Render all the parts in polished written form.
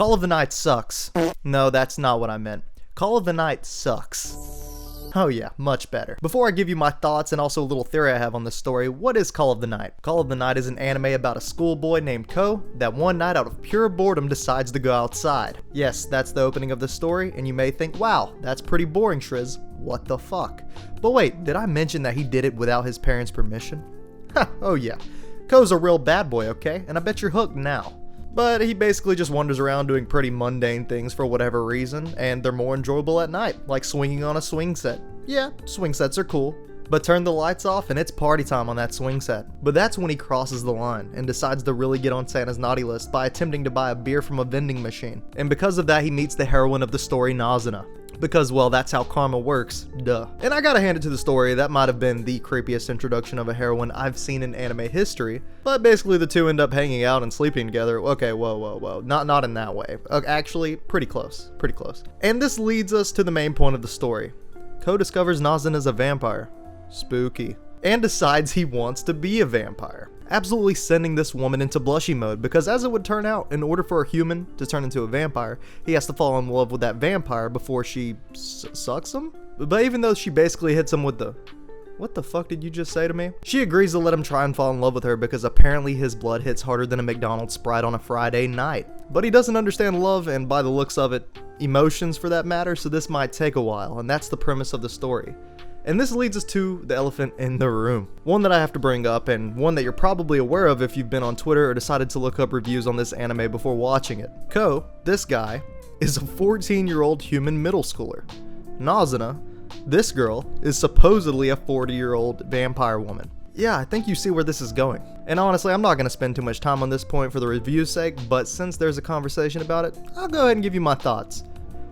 Call of the Night sucks. No, that's not what I meant. Call of the Night sucks. Oh yeah, much better. Before I give you my thoughts and also a little theory I have on this story, what is Call of the Night? Call of the Night is an anime about a schoolboy named Ko that one night out of pure boredom decides to go outside. Yes, that's the opening of the story, and you may think, wow, that's pretty boring, Shriz. What the fuck? But wait, did I mention that he did it without his parents' permission? Ha, oh yeah. Ko's a real bad boy, okay? And I bet you're hooked now. But he basically just wanders around doing pretty mundane things for whatever reason, and they're more enjoyable at night, like swinging on a swing set. Yeah, swing sets are cool, but turn the lights off and it's party time on that swing set. But that's when he crosses the line and decides to really get on Santa's naughty list by attempting to buy a beer from a vending machine. And because of that, he meets the heroine of the story, Nazuna. Because, well, that's how karma works, duh. And I gotta hand it to the story, that might have been the creepiest introduction of a heroine I've seen in anime history, but basically the two end up hanging out and sleeping together. Okay, whoa, not in that way. Actually, pretty close. And this leads us to the main point of the story. Ko discovers Nazuna's a vampire. Spooky. And decides he wants to be a vampire. Absolutely sending this woman into blushy mode, because as it would turn out, in order for a human to turn into a vampire, he has to fall in love with that vampire before she sucks him? But even though she basically hits him with the... What the fuck did you just say to me? She agrees to let him try and fall in love with her because apparently his blood hits harder than a McDonald's Sprite on a Friday night. But he doesn't understand love, and by the looks of it, emotions for that matter, so this might take a while, and that's the premise of the story. And this leads us to the elephant in the room. One that I have to bring up, and one that you're probably aware of if you've been on Twitter or decided to look up reviews on this anime before watching it. Ko, this guy, is a 14-year-old human middle schooler. Nazuna, this girl, is supposedly a 40-year-old vampire woman. Yeah, I think you see where this is going. And honestly, I'm not going to spend too much time on this point for the review's sake, but since there's a conversation about it, I'll go ahead and give you my thoughts.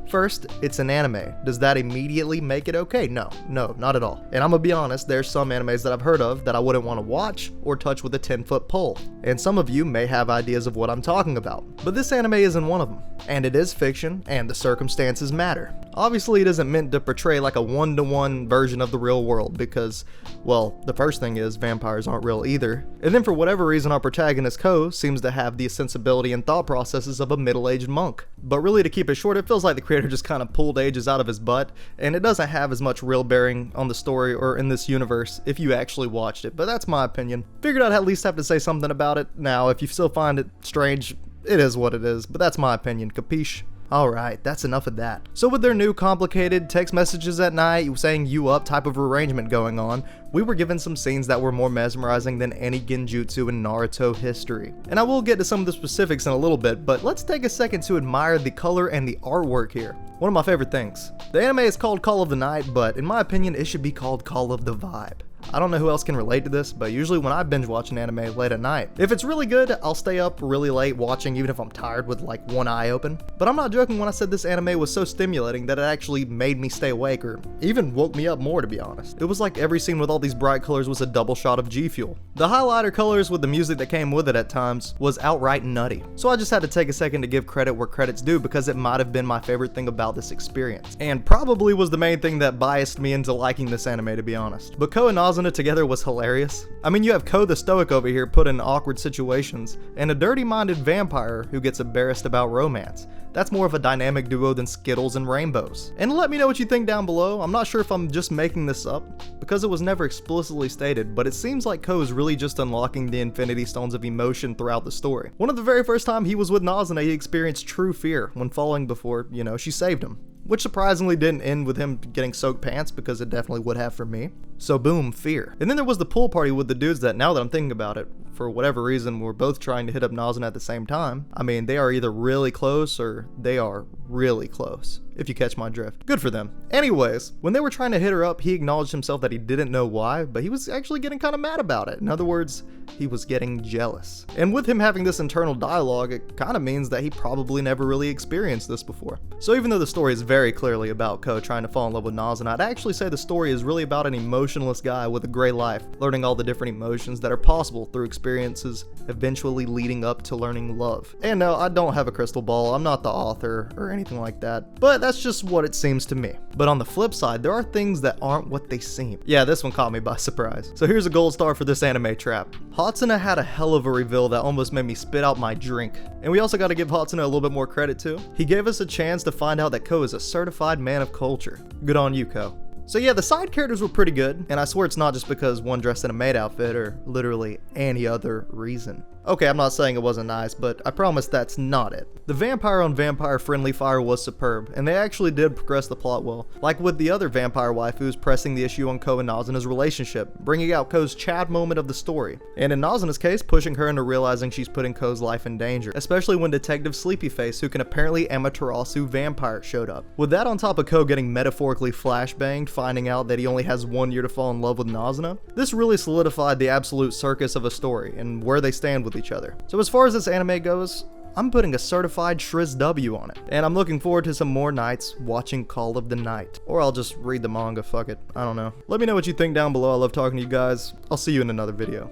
First, it's an anime. Does that immediately make it okay? No, not at all. And I'm gonna be honest, there's some animes that I've heard of that I wouldn't want to watch or touch with a 10-foot pole. And some of you may have ideas of what I'm talking about. But this anime isn't one of them. And it is fiction, and the circumstances matter. Obviously, it isn't meant to portray like a one-to-one version of the real world because, well, the first thing is vampires aren't real either. And then for whatever reason, our protagonist Ko seems to have the sensibility and thought processes of a middle-aged monk. But really, to keep it short, it feels like the creator just kind of pulled ages out of his butt, and it doesn't have as much real bearing on the story or in this universe if you actually watched it, but that's my opinion. Figured I'd at least have to say something about it. Now, if you still find it strange, it is what it is, but that's my opinion, capiche? Alright, that's enough of that. So with their new complicated text messages at night saying you up type of arrangement going on, we were given some scenes that were more mesmerizing than any genjutsu in Naruto history. And I will get to some of the specifics in a little bit, but let's take a second to admire the color and the artwork here. One of my favorite things. The anime is called Call of the Night, but in my opinion it should be called Call of the Vibe. I don't know who else can relate to this, but usually when I binge watch an anime late at night, if it's really good, I'll stay up really late watching even if I'm tired with like one eye open. But I'm not joking when I said this anime was so stimulating that it actually made me stay awake or even woke me up more, to be honest. It was like every scene with all these bright colors was a double shot of G Fuel. The highlighter colors with the music that came with it at times was outright nutty. So I just had to take a second to give credit where credit's due because it might have been my favorite thing about this experience. And probably was the main thing that biased me into liking this anime, to be honest. But Ko and Nazuna together was hilarious. I mean, you have Ko the stoic over here put in awkward situations, and a dirty-minded vampire who gets embarrassed about romance. That's more of a dynamic duo than Skittles and Rainbows. And let me know what you think down below. I'm not sure if I'm just making this up, because it was never explicitly stated, but it seems like Ko is really just unlocking the Infinity Stones of emotion throughout the story. One of the very first time he was with Nazuna, he experienced true fear when falling before, she saved him. Which surprisingly didn't end with him getting soaked pants, because it definitely would have for me. So boom, fear. And then there was the pool party with the dudes that, now that I'm thinking about it, for whatever reason, were both trying to hit up Nazuna at the same time. I mean, they are either really close or they are really close, if you catch my drift. Good for them. Anyways, when they were trying to hit her up, he acknowledged himself that he didn't know why, but he was actually getting kind of mad about it. In other words, he was getting jealous. And with him having this internal dialogue, it kind of means that he probably never really experienced this before. So even though the story is very clearly about Ko trying to fall in love with Nazuna, I'd actually say the story is really about an emotional emotionless guy with a gray life, learning all the different emotions that are possible through experiences, eventually leading up to learning love. And no, I don't have a crystal ball, I'm not the author or anything like that, but that's just what it seems to me. But on the flip side, there are things that aren't what they seem. Yeah, this one caught me by surprise. So here's a gold star for this anime trap. Hatsune had a hell of a reveal that almost made me spit out my drink. And we also got to give Hatsune a little bit more credit too. He gave us a chance to find out that Ko is a certified man of culture. Good on you, Ko. So yeah, the side characters were pretty good, and I swear it's not just because one dressed in a maid outfit or literally any other reason. Okay, I'm not saying it wasn't nice, but I promise that's not it. The vampire on vampire friendly fire was superb, and they actually did progress the plot well, like with the other vampire waifus pressing the issue on Ko and Nazuna's relationship, bringing out Ko's Chad moment of the story, and in Nazuna's case, pushing her into realizing she's putting Ko's life in danger, especially when Detective Sleepyface, who can apparently Amaterasu vampire, showed up. With that on top of Ko getting metaphorically flashbanged, finding out that he only has 1 year to fall in love with Nazuna, this really solidified the absolute circus of a story and where they stand with each other. So as far as this anime goes, I'm putting a certified Shriz W on it, and I'm looking forward to some more nights watching Call of the Night. Or I'll just read the manga, fuck it, I don't know. Let me know what you think down below, I love talking to you guys. I'll see you in another video.